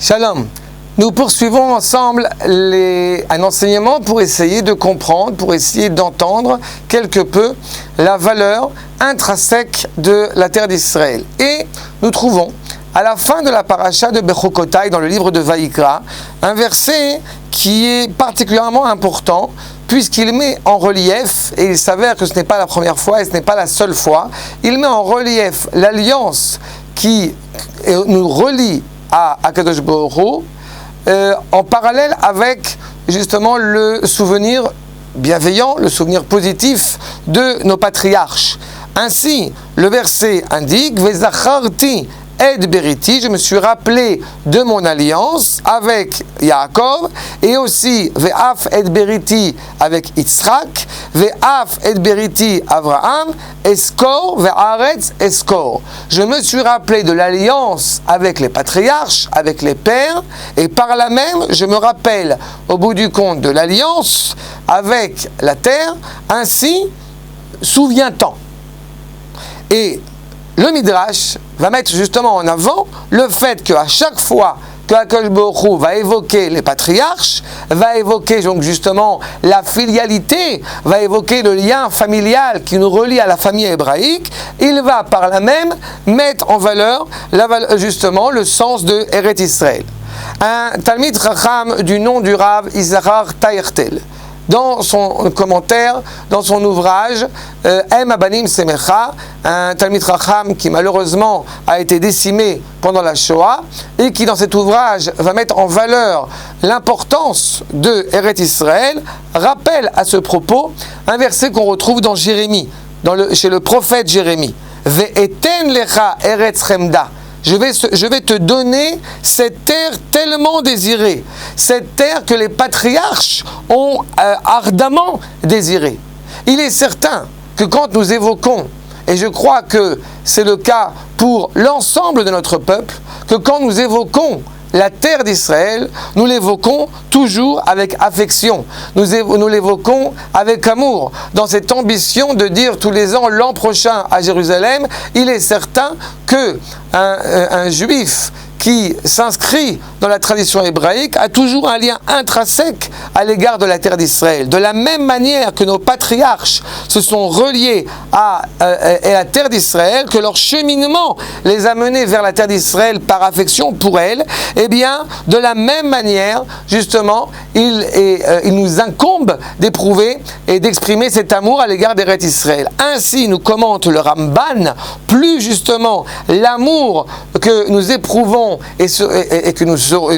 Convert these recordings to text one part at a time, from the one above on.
Shalom. Nous poursuivons ensemble un enseignement pour essayer de comprendre, pour essayer d'entendre quelque peu la valeur intrinsèque de la terre d'Israël. Et nous trouvons à la fin de la paracha de Bechokotai, dans le livre de Vaïkra, un verset qui est particulièrement important puisqu'il met en relief, et il s'avère que ce n'est pas la première fois et ce n'est pas la seule fois, il met en relief l'alliance qui nous relie à Akadosh Baruch Hu, en parallèle avec justement le souvenir bienveillant, le souvenir positif de nos patriarches. Ainsi, le verset indique « Vezacharti et beriti » je me suis rappelé de mon alliance avec Yaakov, et aussi « Ve'af et beriti » avec Yitzhak, « Ve'af et beriti » Abraham, « Eskor ve'aretz eskor » je me suis rappelé de l'alliance avec les patriarches, avec les pères, et par là même, je me rappelle au bout du compte de l'alliance avec la terre, ainsi souviens-t'en. Et le Midrash va mettre justement en avant le fait qu'à chaque fois que Akadosh Baruch Hu va évoquer les patriarches, va évoquer donc justement la filialité, va évoquer le lien familial qui nous relie à la famille hébraïque, il va par là même mettre en valeur justement le sens de Eretz Israël. Un Talmid Chacham du nom du Rav Isachar Taïrtel, dans son commentaire, dans son ouvrage Em Abanim Semecha, un Talmid Chacham qui malheureusement a été décimé pendant la Shoah, et qui dans cet ouvrage va mettre en valeur l'importance de Eretz Israël, rappelle à ce propos un verset qu'on retrouve dans Jérémie, chez le prophète Jérémie. Ve'eten lecha Eretz Chemda. Je vais te donner cette terre tellement désirée, cette terre que les patriarches ont ardemment désirée. Il est certain que quand nous évoquons, et je crois que c'est le cas pour l'ensemble de notre peuple, que quand nous évoquons la terre d'Israël, nous l'évoquons toujours avec affection, nous l'évoquons avec amour, dans cette ambition de dire tous les ans, l'an prochain à Jérusalem, il est certain que un juif qui s'inscrit dans la tradition hébraïque a toujours un lien intrinsèque à l'égard de la terre d'Israël. De la même manière que nos patriarches se sont reliés à la terre d'Israël, que leur cheminement les a menés vers la terre d'Israël par affection pour elle, eh bien, de la même manière, justement, il nous incombe d'éprouver et d'exprimer cet amour à l'égard d'Eretz Israël. Ainsi, nous commente le Ramban, plus justement l'amour que nous éprouvons et que nous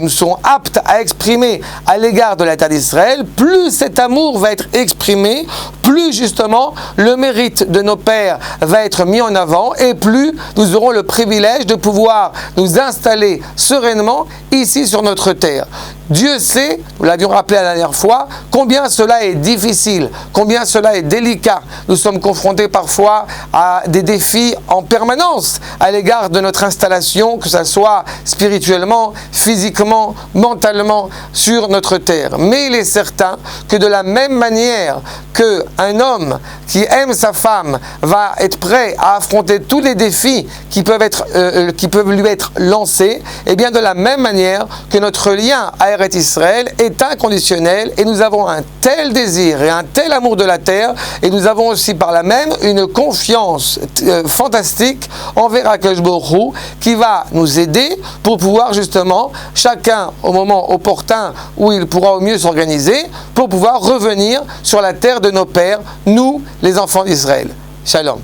serons aptes à exprimer à l'égard de la terre d'Israël, plus cet amour va être exprimé, plus justement le mérite de nos pères va être mis en avant, et plus nous aurons le privilège de pouvoir nous installer sereinement ici sur notre terre. Dieu sait, nous l'avions rappelé la dernière fois, combien cela est difficile, combien cela est délicat. Nous sommes confrontés parfois à des défis en permanence à l'égard de notre installation, que ce soit spirituellement, physiquement, mentalement sur notre terre. Mais il est certain que de la même manière qu'un homme qui aime sa femme va être prêt à affronter tous les défis qui peuvent lui être lancés, et bien de la même manière que notre lien à Eretz Israël est inconditionnel, et nous avons un tel désir et un tel amour de la terre, et nous avons aussi par là même une confiance fantastique envers Akadosh Baruch Hu, qui va nous aider pour pouvoir justement, chacun au moment opportun où il pourra au mieux s'organiser, pour pouvoir revenir sur la terre de nos pères, nous les enfants d'Israël. Shalom.